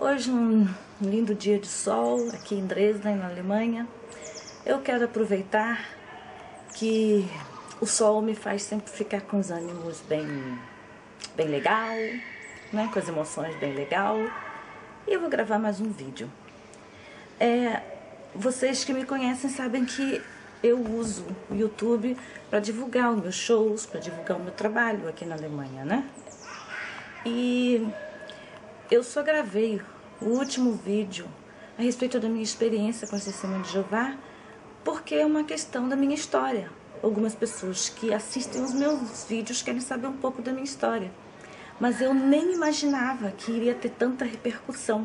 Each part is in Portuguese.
Hoje um lindo dia de sol aqui em Dresden, na Alemanha. Eu quero aproveitar que o sol me faz sempre ficar com os ânimos bem legal, né? Com as emoções bem legal. E eu vou gravar mais um vídeo. Vocês que me conhecem sabem que eu uso o YouTube para divulgar os meus shows, para divulgar o meu trabalho aqui na Alemanha, né? E eu só gravei o último vídeo a respeito da minha experiência com a Testemunha de Jeová, porque é uma questão da minha história. Algumas pessoas que assistem os meus vídeos querem saber um pouco da minha história, mas eu nem imaginava que iria ter tanta repercussão.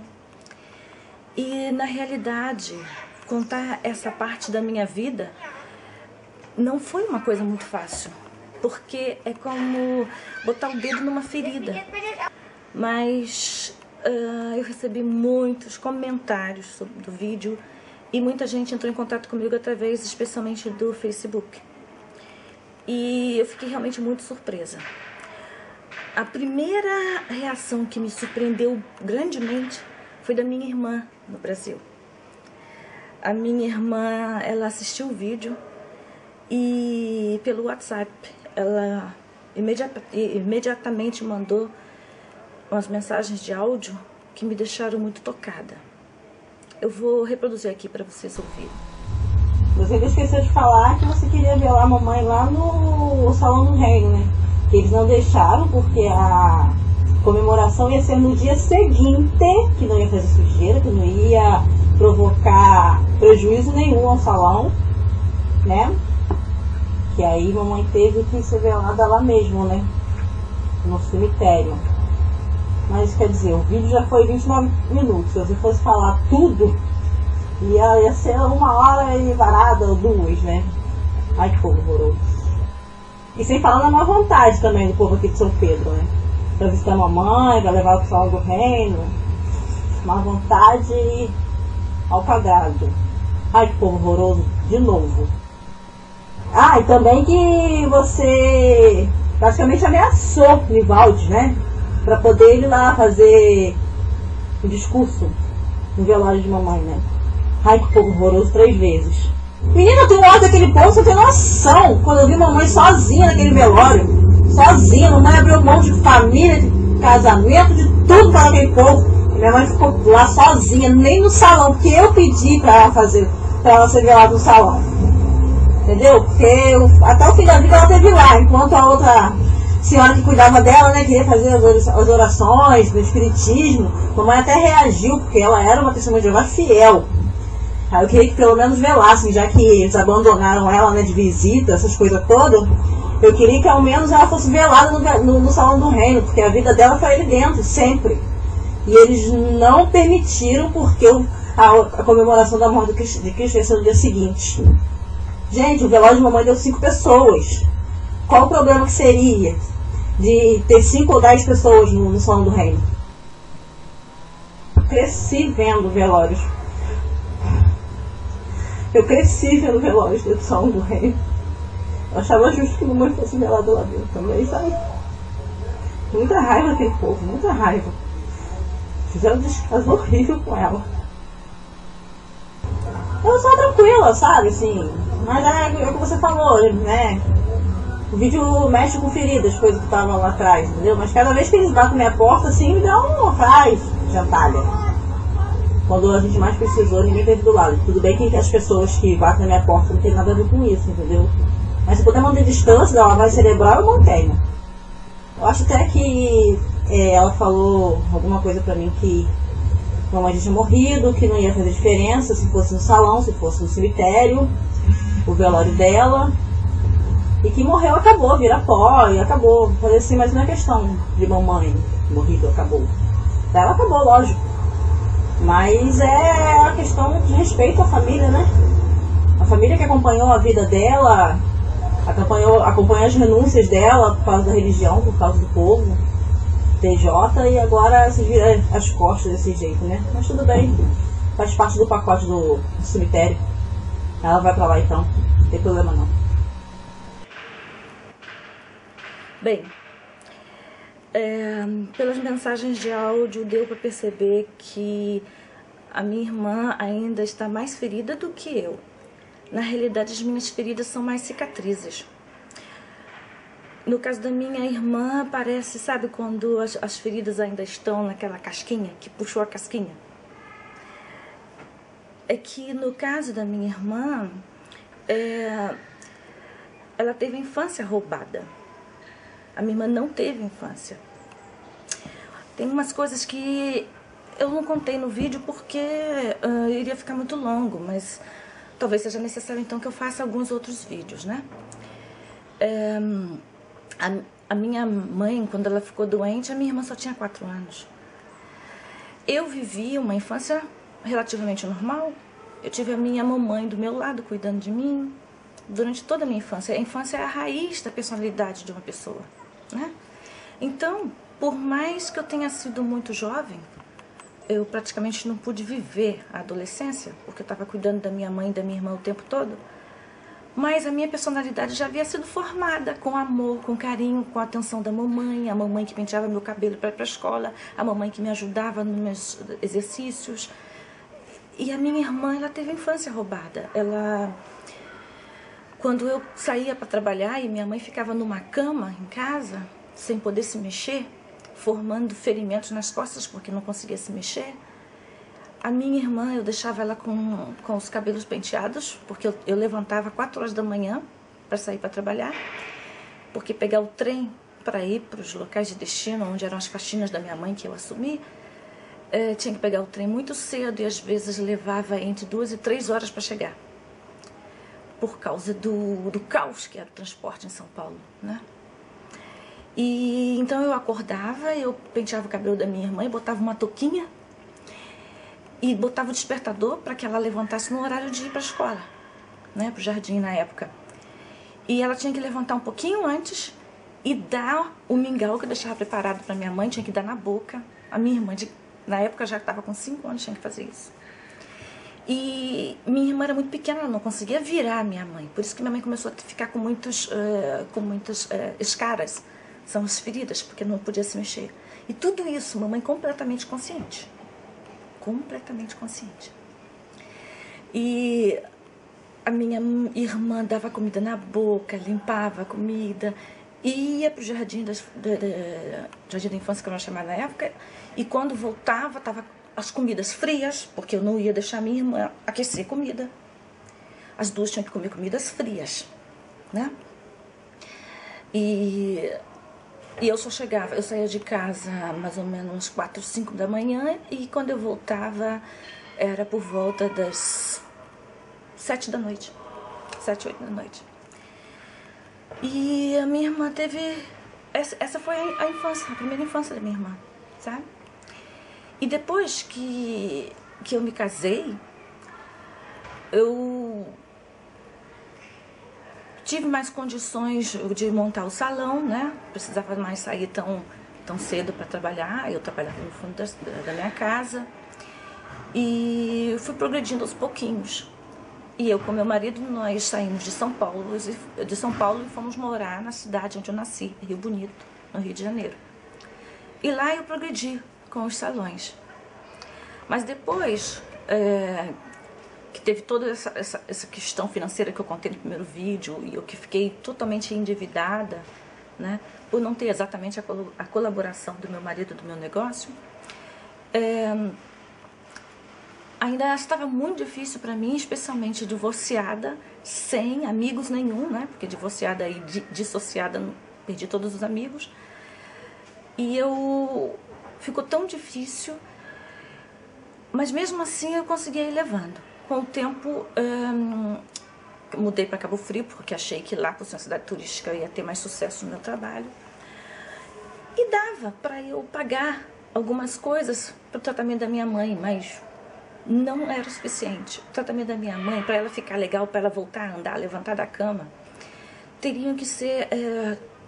E na realidade, contar essa parte da minha vida não foi uma coisa muito fácil, porque é como botar o dedo numa ferida. Mas eu recebi muitos comentários do vídeo e muita gente entrou em contato comigo através, especialmente do Facebook. E eu fiquei realmente muito surpresa. A primeira reação que me surpreendeu grandemente foi da minha irmã no Brasil. A minha irmã, ela assistiu o vídeo e pelo WhatsApp ela imediatamente mandou umas mensagens de áudio que me deixaram muito tocada. Eu vou reproduzir aqui para vocês ouvirem. Você esqueceu de falar que você queria ver a mamãe lá no Salão do Reino, né? Que eles não deixaram porque a comemoração ia ser no dia seguinte, que não ia fazer sujeira, que não ia provocar prejuízo nenhum ao salão, né? Que aí mamãe teve que ser velada lá mesmo, né? No cemitério. Mas quer dizer, o vídeo já foi 29 minutos. Se você fosse falar tudo, ia ser 1 hora e varada ou 2, né? Ai, que povo horroroso. E sem falar na má vontade também do povo aqui de São Pedro, né? Pra visitar a mamãe, vai levar pro Salão do Reino. Má vontade ao cagado. Ai, que povo horroroso. De novo. Ah, e também que você praticamente ameaçou Nivaldi, né? Pra poder ir lá fazer um discurso no velório de mamãe, né? Ai, que povo horroroso 3 vezes. Menina, tu olha aquele povo, você tem noção. Quando eu vi mamãe sozinha naquele velório, sozinha, mamãe abriu mão de família, de casamento, de tudo para aquele povo. E minha mãe ficou lá sozinha, nem no salão, porque eu pedi pra ela ser velada no salão. Entendeu? Porque até o fim da vida ela teve lá, enquanto a outra senhora que cuidava dela, né, queria fazer as orações do espiritismo. Mamãe até reagiu, porque ela era uma testemunha de Jeová fiel. Aí eu queria que pelo menos velassem, já que eles abandonaram ela, né, de visita, essas coisas todas. Eu queria que ao menos ela fosse velada no Salão do Reino, porque a vida dela foi ali dentro, sempre. E eles não permitiram, porque a comemoração da morte de Cristo ia ser no dia seguinte. Gente, o velório de mamãe deu 5 pessoas. Qual o problema que seria de ter 5 ou 10 pessoas no Salão do Reino? Cresci vendo velórios. Eu cresci vendo velórios do Salão do Reino. Eu achava justo que mamãe fosse velada lá dentro também, sabe? Muita raiva daquele povo, muita raiva. Fizeram um descaso horrível com ela. Eu sou tranquila, sabe, assim. Mas é o que você falou, né? O vídeo mexe com feridas, coisas que estavam lá atrás, entendeu? Mas cada vez que eles batem minha porta, assim, me dá um raiz, gentalha. Quando a gente mais precisou, ninguém teve do lado. Tudo bem que as pessoas que batem na minha porta não tem nada a ver com isso, entendeu? Mas se puder manter distância da lavagem cerebral, eu mantenho. Eu acho até que ela falou alguma coisa pra mim que mamãe já tinha morrido, que não ia fazer diferença se fosse no salão, se fosse no cemitério, o velório dela. E que morreu, acabou, vira pó e acabou. Fazer assim, mas não é questão de mamãe morrido, acabou. Ela acabou, lógico. Mas é a questão de respeito à família, né? A família que acompanhou a vida dela, acompanhou as renúncias dela por causa da religião, por causa do povo, TJ, e agora se vira as costas desse jeito, né? Mas tudo bem, faz parte do pacote do cemitério. Ela vai pra lá então, não tem problema não. Bem, Pelas mensagens de áudio deu para perceber que a minha irmã ainda está mais ferida do que eu. Na realidade, as minhas feridas são mais cicatrizes. No caso da minha irmã, parece, sabe, quando as feridas ainda estão naquela casquinha, que puxou a casquinha? É que no caso da minha irmã, ela teve a infância roubada. A minha irmã não teve infância. Tem umas coisas que eu não contei no vídeo porque iria ficar muito longo, mas talvez seja necessário então que eu faça alguns outros vídeos, né? A minha mãe, quando ela ficou doente, a minha irmã só tinha 4 anos. Eu vivi uma infância relativamente normal. Eu tive a minha mamãe do meu lado cuidando de mim durante toda a minha infância. A infância é a raiz da personalidade de uma pessoa, né? Então, por mais que eu tenha sido muito jovem, eu praticamente não pude viver a adolescência, porque eu estava cuidando da minha mãe e da minha irmã o tempo todo. Mas a minha personalidade já havia sido formada com amor, com carinho, com a atenção da mamãe, a mamãe que penteava meu cabelo para ir para a escola, a mamãe que me ajudava nos meus exercícios. E a minha irmã, ela teve a infância roubada. Quando eu saía para trabalhar e minha mãe ficava numa cama em casa, sem poder se mexer, formando ferimentos nas costas porque não conseguia se mexer, a minha irmã, eu deixava ela com os cabelos penteados, porque eu levantava 4 horas da manhã para sair para trabalhar, porque pegar o trem para ir para os locais de destino, onde eram as faxinas da minha mãe que eu assumi, tinha que pegar o trem muito cedo e às vezes levava entre 2 e 3 horas para chegar, por causa do caos que era o transporte em São Paulo, né? E então eu acordava, eu penteava o cabelo da minha irmã e botava uma touquinha e botava o despertador para que ela levantasse no horário de ir para a escola, né, para o jardim na época. E ela tinha que levantar um pouquinho antes e dar o mingau que eu deixava preparado para minha mãe, tinha que dar na boca. A minha irmã, na época, já estava com 5 anos, tinha que fazer isso. E minha irmã era muito pequena, ela não conseguia virar a minha mãe. Por isso que minha mãe começou a ficar com muitas escaras, são as feridas, porque não podia se mexer. E tudo isso, mamãe completamente consciente. Completamente consciente. E a minha irmã dava comida na boca, limpava a comida, e ia para o jardim jardim da infância, que eu não chamava na época, e quando voltava, estava as comidas frias, porque eu não ia deixar a minha irmã aquecer comida. As duas tinham que comer comidas frias, né? E eu só chegava, eu saía de casa mais ou menos 4, 5 da manhã, e quando eu voltava era por volta das 7 da noite, 7, 8 da noite. E a minha irmã teve, essa foi a infância, a primeira infância da minha irmã, sabe? E depois que eu me casei, eu tive mais condições de montar o salão, né? Precisava mais sair tão cedo para trabalhar. Eu trabalhava no fundo da minha casa. E fui progredindo aos pouquinhos. E eu com meu marido, nós saímos de São Paulo e fomos morar na cidade onde eu nasci, Rio Bonito, no Rio de Janeiro. E lá eu progredi com os salões. Mas depois que teve toda essa questão financeira que eu contei no primeiro vídeo, e eu que fiquei totalmente endividada, né, por não ter exatamente a colaboração do meu marido do meu negócio, ainda estava muito difícil para mim, especialmente divorciada, sem amigos nenhum, né, porque divorciada e dissociada, perdi todos os amigos, e ficou tão difícil, mas mesmo assim eu consegui ir levando. Com o tempo, mudei para Cabo Frio, porque achei que lá, por ser uma cidade turística, eu ia ter mais sucesso no meu trabalho. E dava para eu pagar algumas coisas para o tratamento da minha mãe, mas não era o suficiente. O tratamento da minha mãe, para ela ficar legal, para ela voltar a andar, levantar da cama, teriam que ser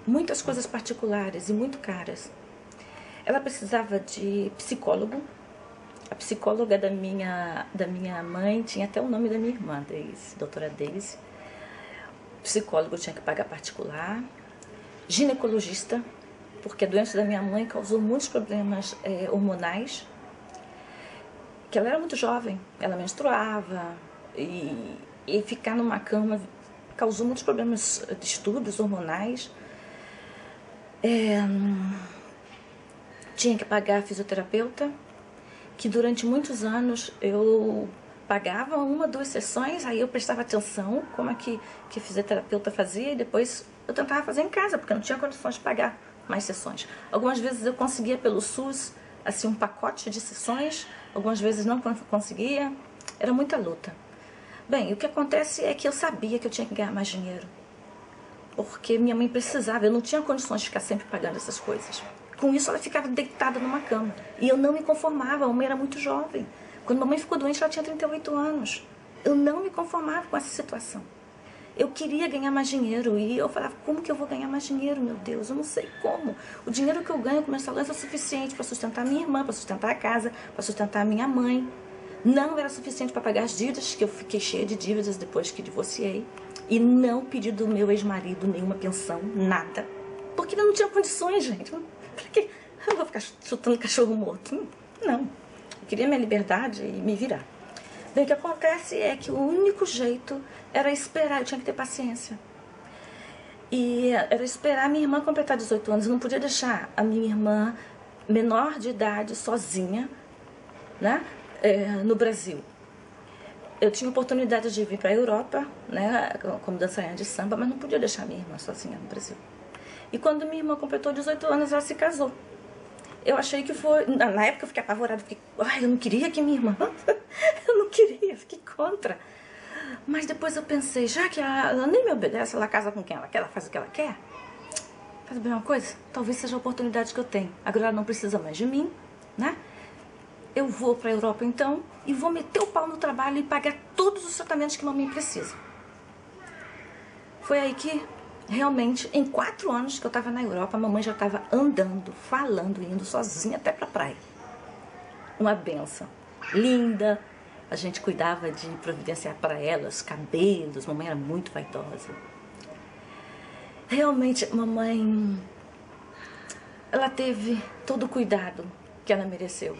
muitas coisas particulares e muito caras. Ela precisava de psicólogo. A psicóloga da minha mãe tinha até o nome da minha irmã, Daisy, doutora Daisy. O psicólogo tinha que pagar particular. Ginecologista, porque a doença da minha mãe causou muitos problemas hormonais, que ela era muito jovem, ela menstruava, e ficar numa cama causou muitos problemas, distúrbios hormonais. Tinha que pagar a fisioterapeuta, que durante muitos anos eu pagava 1, 2 sessões, aí eu prestava atenção como é que a fisioterapeuta fazia, e depois eu tentava fazer em casa, porque eu não tinha condições de pagar mais sessões. Algumas vezes eu conseguia pelo SUS, assim, um pacote de sessões, algumas vezes não conseguia, era muita luta. Bem, o que acontece é que eu sabia que eu tinha que ganhar mais dinheiro, porque minha mãe precisava, eu não tinha condições de ficar sempre pagando essas coisas. Com isso ela ficava deitada numa cama, e eu não me conformava, a mamãe era muito jovem. Quando mamãe ficou doente, ela tinha 38 anos. Eu não me conformava com essa situação. Eu queria ganhar mais dinheiro, e eu falava, como que eu vou ganhar mais dinheiro, meu Deus? Eu não sei como. O dinheiro que eu ganho com mensalão é suficiente para sustentar minha irmã, para sustentar a casa, para sustentar a minha mãe. Não era suficiente para pagar as dívidas, que eu fiquei cheia de dívidas depois que divorciei. E não pedi do meu ex-marido nenhuma pensão, nada. Porque ele não tinha condições, gente. Pra que eu vou ficar chutando cachorro morto? Não. Eu queria minha liberdade e me virar. Bem, o que acontece é que o único jeito era esperar, eu tinha que ter paciência. E era esperar a minha irmã completar 18 anos. Eu não podia deixar a minha irmã menor de idade sozinha, né, no Brasil. Eu tinha oportunidade de vir para a Europa, né, como dançarina de samba, mas não podia deixar a minha irmã sozinha no Brasil. E quando minha irmã completou 18 anos, ela se casou. Eu achei que foi... Na época eu fiquei apavorada, eu não queria que minha irmã... eu não queria, fiquei contra. Mas depois eu pensei, já que ela nem me obedece, ela casa com quem ela quer, ela faz o que ela quer. Faz bem uma coisa? Talvez seja a oportunidade que eu tenho. Agora ela não precisa mais de mim, né? Eu vou para a Europa então e vou meter o pau no trabalho e pagar todos os tratamentos que mamãe precisa. Foi aí que... Realmente, em 4 anos que eu estava na Europa, a mamãe já estava andando, falando, indo sozinha até para a praia. Uma benção. Linda. A gente cuidava de providenciar para ela os cabelos. Mamãe era muito vaidosa. Realmente, mamãe... Ela teve todo o cuidado que ela mereceu.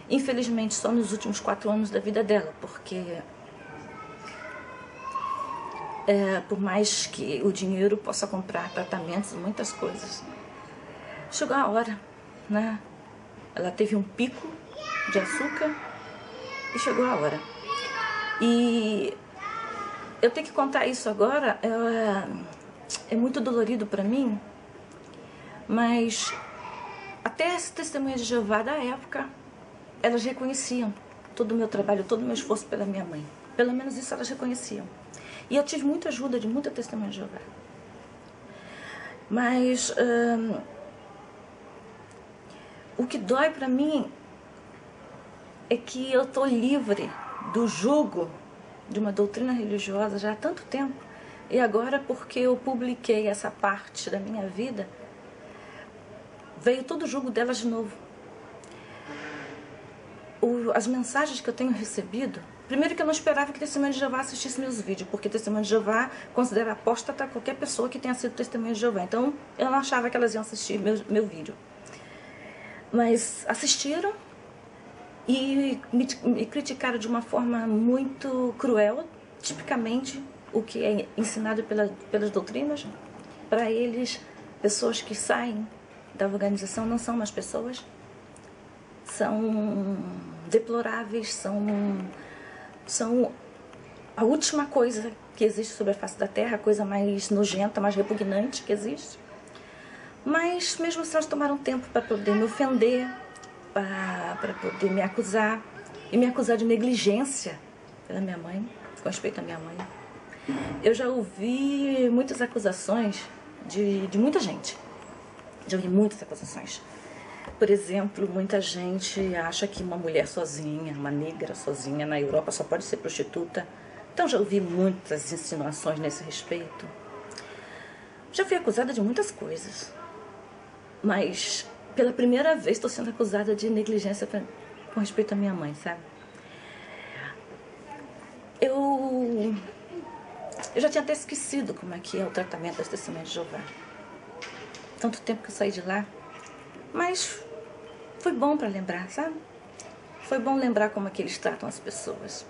Infelizmente, só nos últimos 4 anos da vida dela, porque... por mais que o dinheiro possa comprar tratamentos, muitas coisas, chegou a hora, né? Ela teve um pico de açúcar e chegou a hora. E eu tenho que contar isso agora, é muito dolorido para mim, mas até as testemunhas de Jeová da época, elas reconheciam todo o meu trabalho, todo o meu esforço pela minha mãe. Pelo menos isso elas reconheciam. E eu tive muita ajuda de muita testemunha de Jeová. Mas o que dói para mim é que eu estou livre do jugo de uma doutrina religiosa já há tanto tempo. E agora, porque eu publiquei essa parte da minha vida, veio todo o jugo delas de novo. As mensagens que eu tenho recebido... Primeiro que eu não esperava que Testemunha de Jeová assistisse meus vídeos, porque Testemunha de Jeová considera apóstata qualquer pessoa que tenha sido Testemunha de Jeová. Então, eu não achava que elas iam assistir meu vídeo. Mas assistiram e me criticaram de uma forma muito cruel, tipicamente o que é ensinado pelas doutrinas. Para eles, pessoas que saem da organização não são mais pessoas, são deploráveis, são a última coisa que existe sobre a face da Terra, a coisa mais nojenta, mais repugnante que existe. Mas mesmo assim elas tomaram tempo para poder me ofender, para poder me acusar, e me acusar de negligência pela minha mãe, com respeito à minha mãe. Eu já ouvi muitas acusações de muita gente. Já ouvi muitas acusações. Por exemplo, muita gente acha que uma mulher sozinha, uma negra sozinha na Europa só pode ser prostituta. Então já ouvi muitas insinuações nesse respeito. Já fui acusada de muitas coisas. Mas pela primeira vez estou sendo acusada de negligência com respeito à minha mãe, sabe? Eu já tinha até esquecido como é que é o tratamento das testemunhas de Jeová. tanto tempo que eu saí de lá. Mas foi bom para lembrar, sabe? Foi bom lembrar como é que eles tratam as pessoas.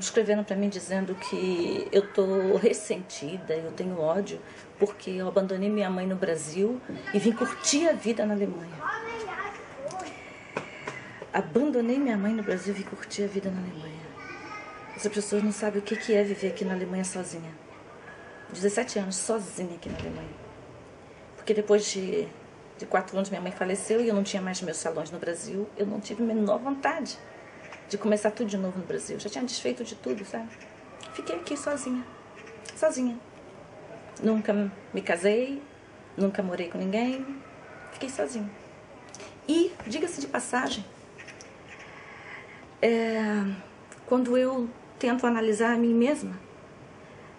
Escreveram para mim dizendo que eu tô ressentida, eu tenho ódio, porque eu abandonei minha mãe no Brasil e vim curtir a vida na Alemanha. Abandonei minha mãe no Brasil e vim curtir a vida na Alemanha. Essas pessoas não sabem o que é viver aqui na Alemanha sozinha. 17 anos sozinha aqui na Alemanha. Porque depois de 4 anos minha mãe faleceu e eu não tinha mais meus salões no Brasil. Eu não tive a menor vontade de começar tudo de novo no Brasil. Já tinha desfeito de tudo, sabe? Fiquei aqui sozinha. Sozinha. Nunca me casei, nunca morei com ninguém. Fiquei sozinha. E, diga-se de passagem, quando eu tento analisar a mim mesma,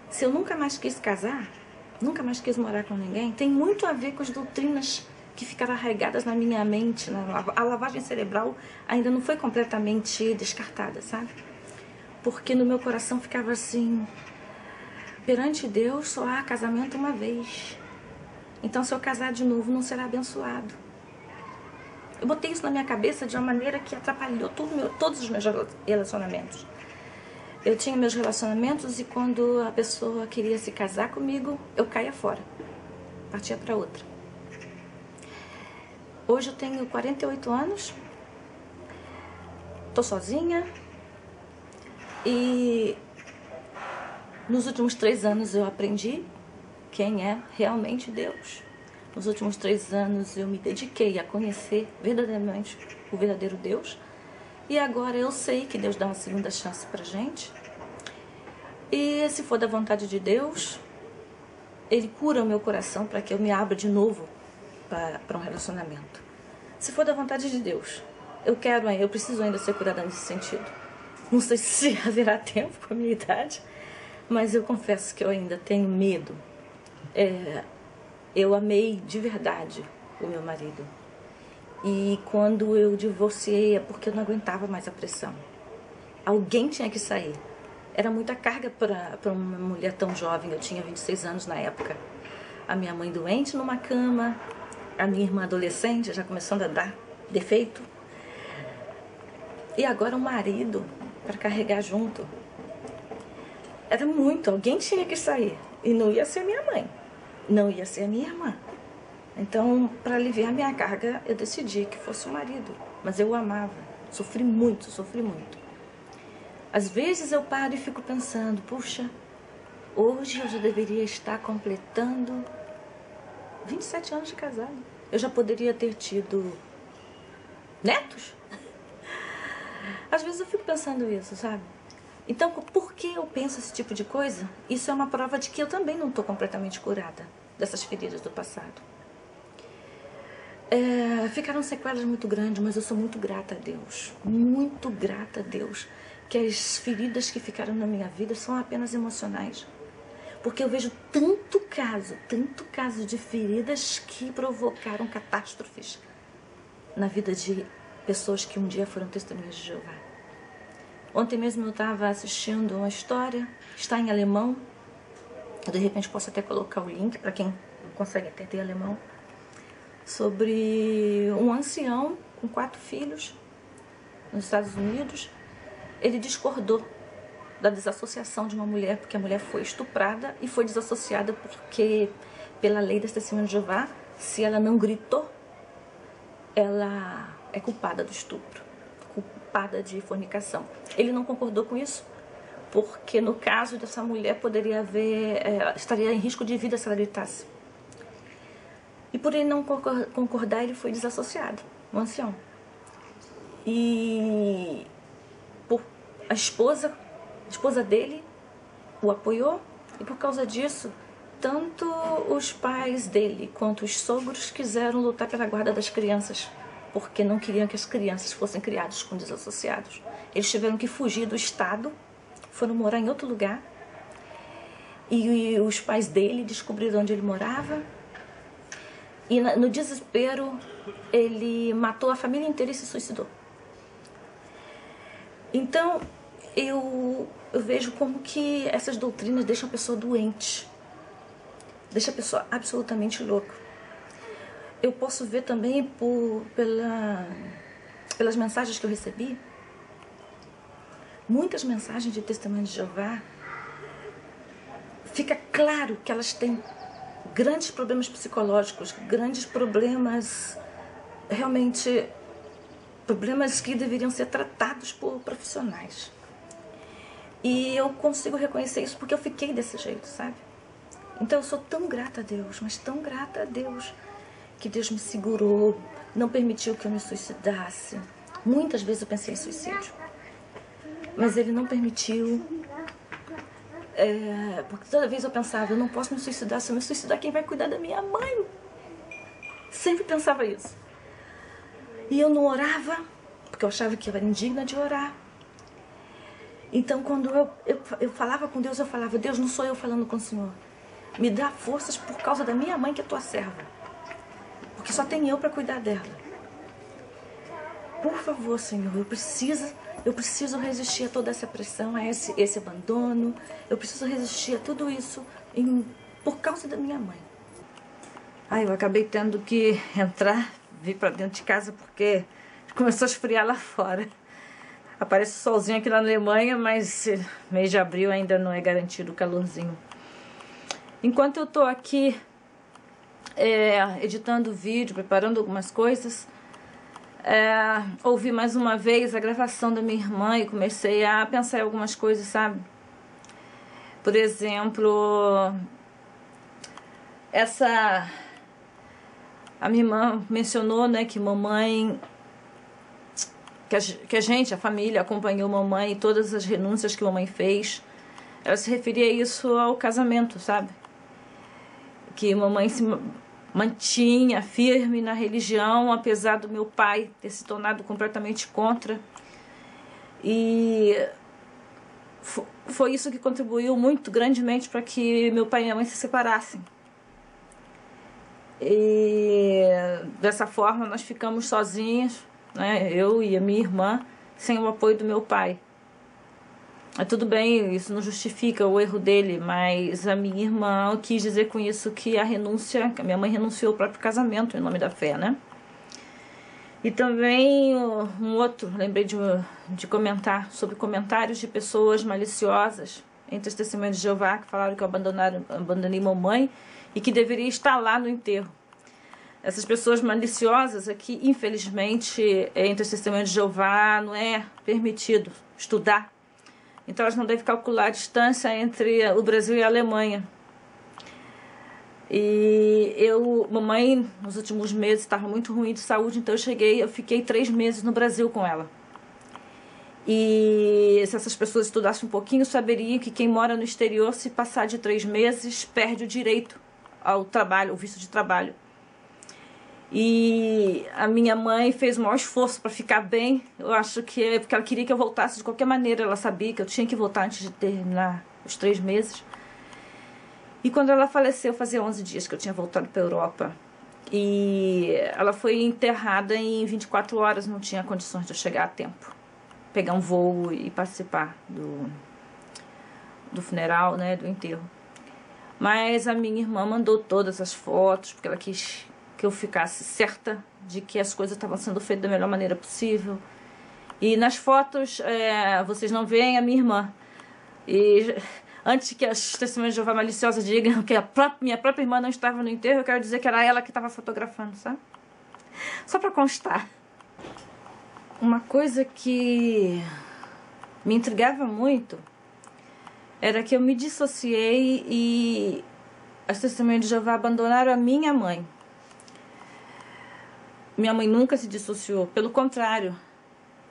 se eu nunca mais quis casar, nunca mais quis morar com ninguém, tem muito a ver com as doutrinas que ficaram arraigadas na minha mente. A lavagem cerebral ainda não foi completamente descartada, sabe? Porque no meu coração ficava assim: perante Deus só há casamento uma vez. Então se eu casar de novo não será abençoado. Eu botei isso na minha cabeça de uma maneira que atrapalhou todos os meus relacionamentos. Eu tinha meus relacionamentos e quando a pessoa queria se casar comigo, eu caía fora. Partia para outra. Hoje eu tenho 48 anos. Tô sozinha. E nos últimos 3 anos eu aprendi quem é realmente Deus. Nos últimos 3 anos eu me dediquei a conhecer verdadeiramente o verdadeiro Deus. E agora eu sei que Deus dá uma segunda chance pra gente. E se for da vontade de Deus, Ele cura o meu coração para que eu me abra de novo para um relacionamento. Se for da vontade de Deus, eu preciso ainda ser curada nesse sentido. Não sei se haverá tempo com a minha idade, mas eu confesso que eu ainda tenho medo. Eu amei de verdade o meu marido. E quando eu divorciei é porque eu não aguentava mais a pressão. Alguém tinha que sair. Era muita carga para uma mulher tão jovem. Eu tinha 26 anos na época. A minha mãe doente numa cama, a minha irmã adolescente já começando a dar defeito. E agora um marido para carregar junto. Era muito, alguém tinha que sair. E não ia ser minha mãe, não ia ser minha irmã. Então, para aliviar minha carga, eu decidi que fosse o marido. Mas eu o amava, sofri muito, sofri muito. Às vezes eu paro e fico pensando, puxa, hoje eu já deveria estar completando 27 anos de casado. Eu já poderia ter tido netos. Às vezes eu fico pensando isso, sabe? Então, por que eu penso esse tipo de coisa? Isso é uma prova de que eu também não estou completamente curada dessas feridas do passado. Ficaram sequelas muito grandes, mas eu sou muito grata a Deus. Muito grata a Deus. Que as feridas que ficaram na minha vida são apenas emocionais. Porque eu vejo tanto caso de feridas que provocaram catástrofes na vida de pessoas que um dia foram testemunhas de Jeová. Ontem mesmo eu estava assistindo uma história, está em alemão. Eu, de repente posso até colocar o link para quem consegue entender alemão. Sobre um ancião com 4 filhos nos Estados Unidos. Ele discordou da desassociação de uma mulher, porque a mulher foi estuprada e foi desassociada porque, pela lei das testemunhas de Jeová, se ela não gritou, ela é culpada do estupro, culpada de fornicação. Ele não concordou com isso, porque no caso dessa mulher estaria em risco de vida se ela gritasse. E por ele não concordar, ele foi desassociado, um ancião. E a esposa dele o apoiou, e por causa disso, tanto os pais dele quanto os sogros quiseram lutar pela guarda das crianças, porque não queriam que as crianças fossem criadas com desassociados. Eles tiveram que fugir do estado, foram morar em outro lugar, e os pais dele descobriram onde ele morava, e no desespero ele matou a família inteira e se suicidou. Então eu vejo como que essas doutrinas deixam a pessoa doente. deixa a pessoa absolutamente louca. Eu posso ver também pelas mensagens que eu recebi, muitas mensagens de Testemunho de Jeová, fica claro que elas têm grandes problemas psicológicos, grandes problemas, realmente, problemas que deveriam ser tratados por profissionais. E eu consigo reconhecer isso porque eu fiquei desse jeito, sabe? Então eu sou tão grata a Deus, mas tão grata a Deus, que Deus me segurou, não permitiu que eu me suicidasse. Muitas vezes eu pensei em suicídio, mas Ele não permitiu. Porque toda vez eu pensava, eu não posso me suicidar, se eu me suicidar, quem vai cuidar da minha mãe? Sempre pensava isso. E eu não orava, porque eu achava que eu era indigna de orar. Então quando eu falava com Deus, eu falava, Deus, não sou eu falando com o Senhor. Me dá forças por causa da minha mãe, que é tua serva. Porque só tem eu para cuidar dela. Por favor, Senhor, eu preciso resistir a toda essa pressão, a esse abandono. Eu preciso resistir a tudo isso por causa da minha mãe. Eu acabei tendo que vir para dentro de casa porque começou a esfriar lá fora. Aparece solzinho aqui na Alemanha, mas mês de abril ainda não é garantido o calorzinho. Enquanto eu estou aqui editando vídeo, preparando algumas coisas, ouvi mais uma vez a gravação da minha irmã e comecei a pensar em algumas coisas, sabe? Por exemplo, a minha irmã mencionou, né, que mamãe, a família acompanhou mamãe e todas as renúncias que mamãe fez. Ela se referia a isso ao casamento, sabe? Que mamãe se mantinha firme na religião, apesar do meu pai ter se tornado completamente contra. E foi isso que contribuiu muito grandemente para que meu pai e minha mãe se separassem. E dessa forma nós ficamos sozinhas, né, eu e a minha irmã, sem o apoio do meu pai. Tudo bem, isso não justifica o erro dele, mas a minha irmã quis dizer com isso que a minha mãe renunciou ao próprio casamento em nome da fé, né? E também lembrei de comentar sobre comentários de pessoas maliciosas entre as testemunhas de Jeová, que falaram que eu abandonei mamãe e que deveria estar lá no enterro. Essas pessoas maliciosas aqui, infelizmente, entre as testemunhas de Jeová não é permitido estudar. Então elas não devem calcular a distância entre o Brasil e a Alemanha. E mamãe, nos últimos meses, estava muito ruim de saúde, então eu fiquei 3 meses no Brasil com ela. E se essas pessoas estudassem um pouquinho, saberiam que quem mora no exterior, se passar de 3 meses, perde o direito ao trabalho, o visto de trabalho. E a minha mãe fez o maior esforço para ficar bem. Eu acho que é porque ela queria que eu voltasse de qualquer maneira. Ela sabia que eu tinha que voltar antes de terminar os 3 meses. E quando ela faleceu, fazia 11 dias que eu tinha voltado para a Europa. E ela foi enterrada em 24 horas. Não tinha condições de eu chegar a tempo, pegar um voo e participar do funeral, né, do enterro. Mas a minha irmã mandou todas as fotos, porque ela quis que eu ficasse certa de que as coisas estavam sendo feitas da melhor maneira possível. E nas fotos, vocês não veem a minha irmã. E antes que as testemunhas de Jeová maliciosas digam que minha própria irmã não estava no enterro, eu quero dizer que era ela que estava fotografando, sabe? Só para constar. Uma coisa que me intrigava muito era que eu me dissociei e as testemunhas de Jeová abandonaram a minha mãe. Minha mãe nunca se dissociou, pelo contrário,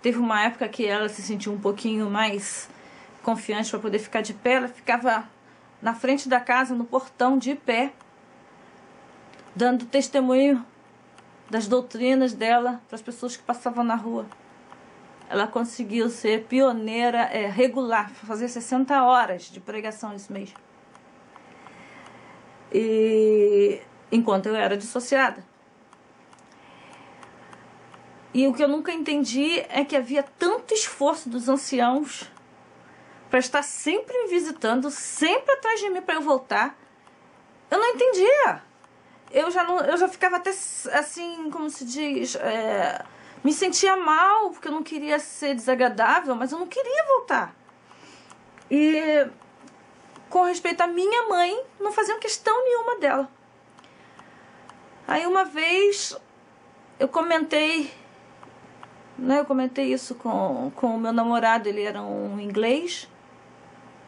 teve uma época que ela se sentiu um pouquinho mais confiante para poder ficar de pé. Ela ficava na frente da casa, no portão, de pé, dando testemunho das doutrinas dela para as pessoas que passavam na rua. Ela conseguiu ser pioneira, regular, fazer 60 horas de pregação esse mês. E enquanto eu era dissociada. E o que eu nunca entendi é que havia tanto esforço dos anciãos para estar sempre me visitando, sempre atrás de mim para eu voltar, Eu não entendia. Eu já ficava até assim, como se diz, me sentia mal, porque eu não queria ser desagradável, mas eu não queria voltar. E com respeito à minha mãe, não faziam questão nenhuma dela. Aí uma vez eu comentei, né, eu comentei isso com o meu namorado, ele era um inglês.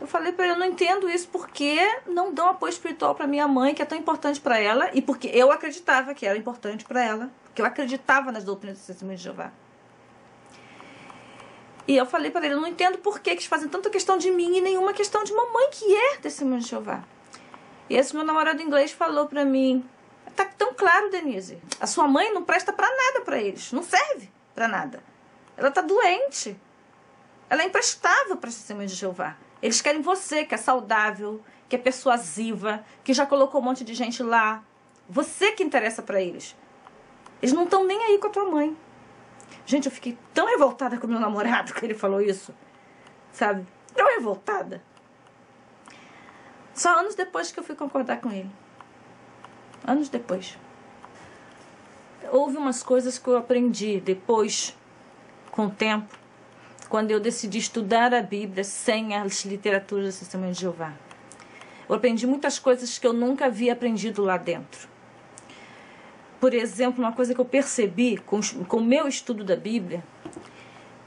Eu falei para ele, eu não entendo isso, porque não dão apoio espiritual para minha mãe, que é tão importante para ela, e porque eu acreditava que era importante para ela, porque eu acreditava nas doutrinas do Testemunho de Jeová. E eu falei para ele, eu não entendo por que eles fazem tanta questão de mim e nenhuma questão de mamãe, que é Testemunho de Jeová. E esse meu namorado inglês falou para mim, tá tão claro, Denise, a sua mãe não presta para nada para eles, não serve para nada. Ela tá doente. Ela é imprestável para Testemunho de Jeová. Eles querem você, que é saudável, que é persuasiva, que já colocou um monte de gente lá. Você que interessa para eles. Eles não estão nem aí com a tua mãe. Gente, eu fiquei tão revoltada com o meu namorado que ele falou isso. Sabe? Tão revoltada. Só anos depois que eu fui concordar com ele. Anos depois. Houve umas coisas que eu aprendi depois, com o tempo, quando eu decidi estudar a Bíblia sem as literaturas do Testemunho de Jeová. Eu aprendi muitas coisas que eu nunca havia aprendido lá dentro. Por exemplo, uma coisa que eu percebi com o meu estudo da Bíblia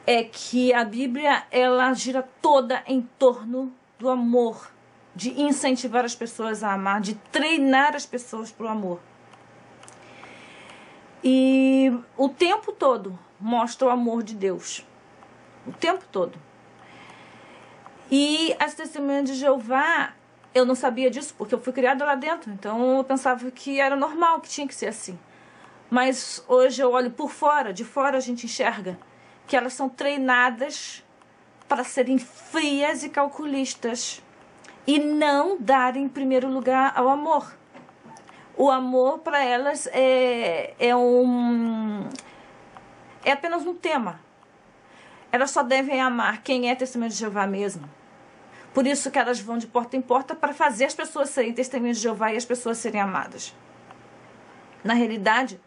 é que a Bíblia, ela gira toda em torno do amor, de incentivar as pessoas a amar, de treinar as pessoas para o amor. E o tempo todo mostra o amor de Deus. O tempo todo. E as Testemunhas de Jeová, eu não sabia disso, porque eu fui criada lá dentro. Então eu pensava que era normal, que tinha que ser assim. Mas hoje eu olho por fora, de fora a gente enxerga que elas são treinadas para serem frias e calculistas. E não darem primeiro lugar ao amor. O amor para elas é apenas um tema. Elas só devem amar quem é Testemunho de Jeová mesmo. Por isso que elas vão de porta em porta para fazer as pessoas serem Testemunhas de Jeová e as pessoas serem amadas. Na realidade,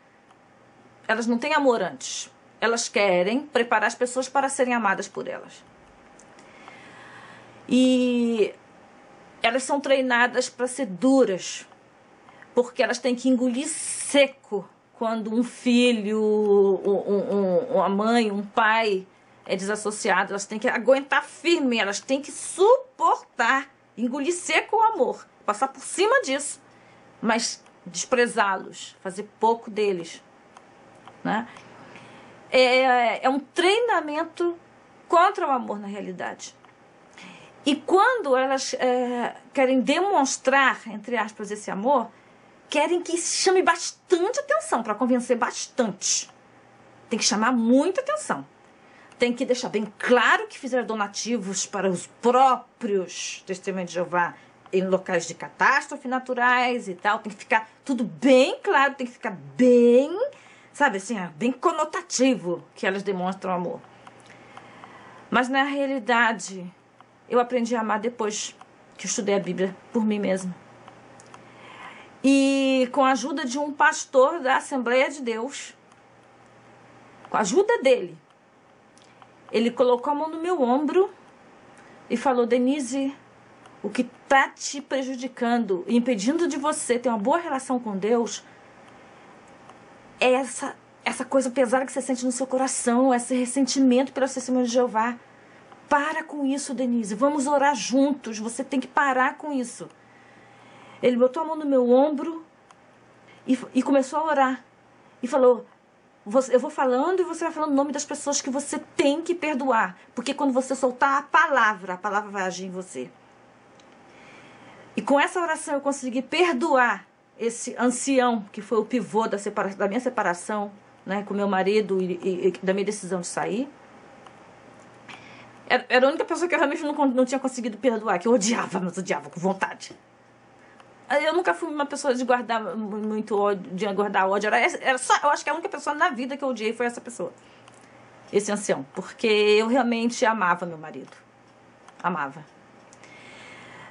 elas não têm amor antes. Elas querem preparar as pessoas para serem amadas por elas. E elas são treinadas para ser duras, porque elas têm que engolir seco quando um filho, uma mãe, um pai é desassociado. Elas têm que aguentar firme, elas têm que suportar, engolir seco o amor, passar por cima disso, mas desprezá-los, fazer pouco deles, né? É um treinamento contra o amor na realidade. E quando elas querem demonstrar, entre aspas, esse amor, querem que chame bastante atenção, para convencer bastante. Tem que chamar muita atenção. Tem que deixar bem claro que fizeram donativos para os próprios Testemunhos de Jeová em locais de catástrofe naturais e tal. Tem que ficar tudo bem claro, tem que ficar bem, sabe assim, bem conotativo que elas demonstram amor. Mas na realidade, eu aprendi a amar depois que eu estudei a Bíblia por mim mesma. E com a ajuda de um pastor da Assembleia de Deus, com a ajuda dele, ele colocou a mão no meu ombro e falou: Denise, o que está te prejudicando e impedindo de você ter uma boa relação com Deus é essa coisa pesada que você sente no seu coração, esse ressentimento pela Testemunha de Jeová. Para com isso, Denise. Vamos orar juntos. Você tem que parar com isso. Ele botou a mão no meu ombro e começou a orar. E falou: eu vou falando e você vai falando o nome das pessoas que você tem que perdoar. Porque quando você soltar a palavra vai agir em você. E com essa oração eu consegui perdoar esse ancião que foi o pivô da minha separação, né, com meu marido e da minha decisão de sair. Era a única pessoa que eu realmente não tinha conseguido perdoar, que eu odiava, mas odiava com vontade. Eu nunca fui uma pessoa de guardar muito ódio, de guardar ódio. Era só, eu acho que a única pessoa na vida que eu odiei foi essa pessoa. Esse ancião. Porque eu realmente amava meu marido. Amava.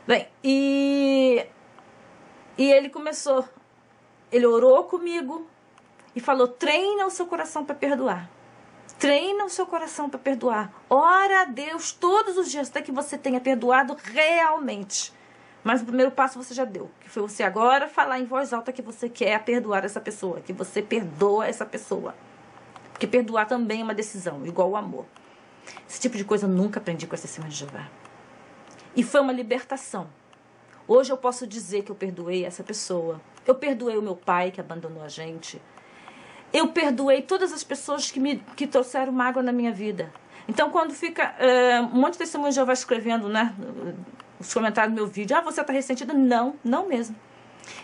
Bem, e E ele orou comigo e falou: treina o seu coração para perdoar. Treina o seu coração para perdoar. Ora a Deus todos os dias até que você tenha perdoado realmente. Mas o primeiro passo você já deu, que foi você agora falar em voz alta que você quer perdoar essa pessoa, que você perdoa essa pessoa. Porque perdoar também é uma decisão, igual o amor. Esse tipo de coisa eu nunca aprendi com as Testemunhas de Jeová. E foi uma libertação. Hoje eu posso dizer que eu perdoei essa pessoa. Eu perdoei o meu pai que abandonou a gente. Eu perdoei todas as pessoas que trouxeram mágoa na minha vida. Então, quando fica um monte de Testemunhas de Jeová escrevendo, né, os comentários do meu vídeo: ah, você está ressentida? Não, não mesmo.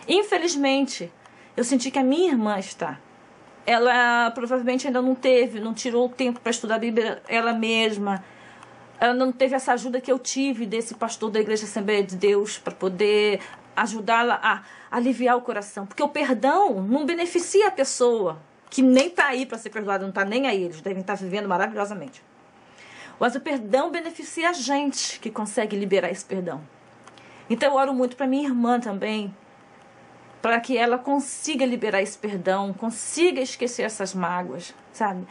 Infelizmente, eu senti que a minha irmã está. Ela provavelmente ainda não tirou o tempo para estudar a Bíblia ela mesma. Ela não teve essa ajuda que eu tive desse pastor da Igreja Assembleia de Deus para poder ajudá-la a aliviar o coração. Porque o perdão não beneficia a pessoa que nem está aí para ser perdoada, não está nem aí. Eles devem estar vivendo maravilhosamente. Mas o perdão beneficia a gente que consegue liberar esse perdão. Então eu oro muito para minha irmã também, para que ela consiga liberar esse perdão, consiga esquecer essas mágoas, sabe?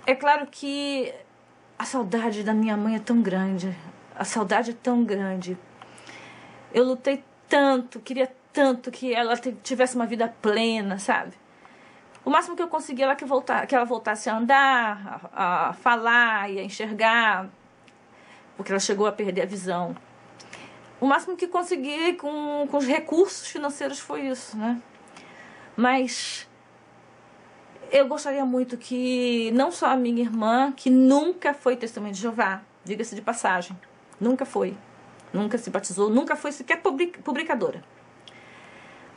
É claro que a saudade da minha mãe é tão grande, a saudade é tão grande. Eu lutei tanto, queria tanto que ela tivesse uma vida plena, sabe? O máximo que eu consegui era que ela voltasse a andar, a falar e a enxergar, porque ela chegou a perder a visão. O máximo que consegui com os recursos financeiros foi isso, né? Mas eu gostaria muito que não só a minha irmã, que nunca foi Testemunha de Jeová, diga-se de passagem, nunca foi, nunca se batizou, nunca foi sequer publicadora.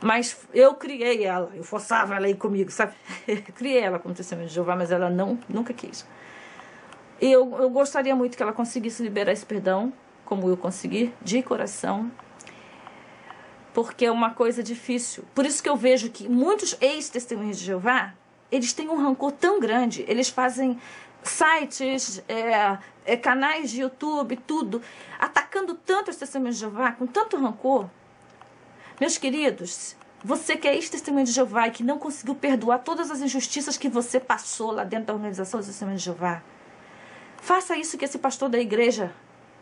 Mas eu criei ela, eu forçava ela a ir comigo, sabe? Eu criei ela como Testemunha de Jeová, mas ela nunca quis. E eu gostaria muito que ela conseguisse liberar esse perdão, como eu consegui, de coração, porque é uma coisa difícil. Por isso que eu vejo que muitos ex-Testemunhas de Jeová, eles têm um rancor tão grande, eles fazem sites, canais de YouTube, tudo, atacando tanto as Testemunhas de Jeová, com tanto rancor. Meus queridos, você que é ex-Testemunha de Jeová e que não conseguiu perdoar todas as injustiças que você passou lá dentro da organização das Testemunhas de Jeová, faça isso que esse pastor da igreja,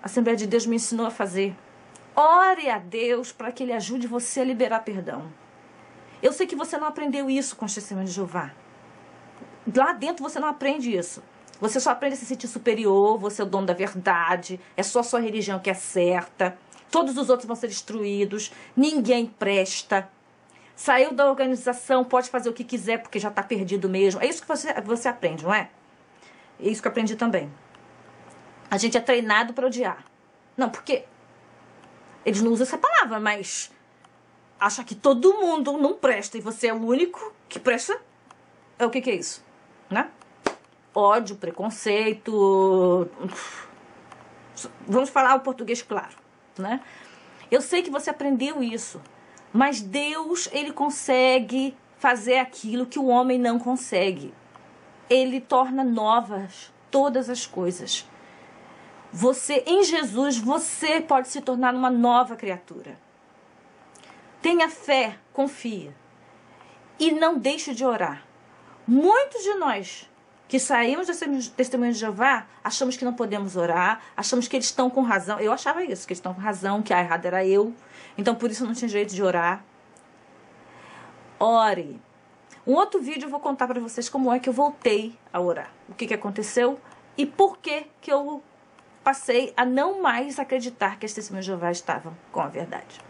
a Assembleia de Deus, me ensinou a fazer. Ore a Deus para que Ele ajude você a liberar perdão. Eu sei que você não aprendeu isso com as Testemunhas de Jeová. Lá dentro você não aprende isso. Você só aprende a se sentir superior, você é o dono da verdade, é só a sua religião que é certa. Todos os outros vão ser destruídos, ninguém presta. Saiu da organização, pode fazer o que quiser porque já está perdido mesmo. É isso que você aprende, não é? É isso que eu aprendi também. A gente é treinado para odiar. Não, porque eles não usam essa palavra, mas acha que todo mundo não presta e você é o único que presta. É o que é isso, né? Ódio, preconceito. Vamos falar o português claro, né? Eu sei que você aprendeu isso, mas Deus, Ele consegue fazer aquilo que o homem não consegue. Ele torna novas todas as coisas. Você, em Jesus, você pode se tornar uma nova criatura. Tenha fé, confia. E não deixe de orar. Muitos de nós que saímos das Testemunhas de Jeová, achamos que não podemos orar, achamos que eles estão com razão. Eu achava isso, que eles estão com razão, que a errada era eu. Então, por isso eu não tinha direito de orar. Ore. Um outro vídeo eu vou contar para vocês como é que eu voltei a orar. O que aconteceu e por que eu passei a não mais acreditar que as Testemunhas de Jeová estavam com a verdade.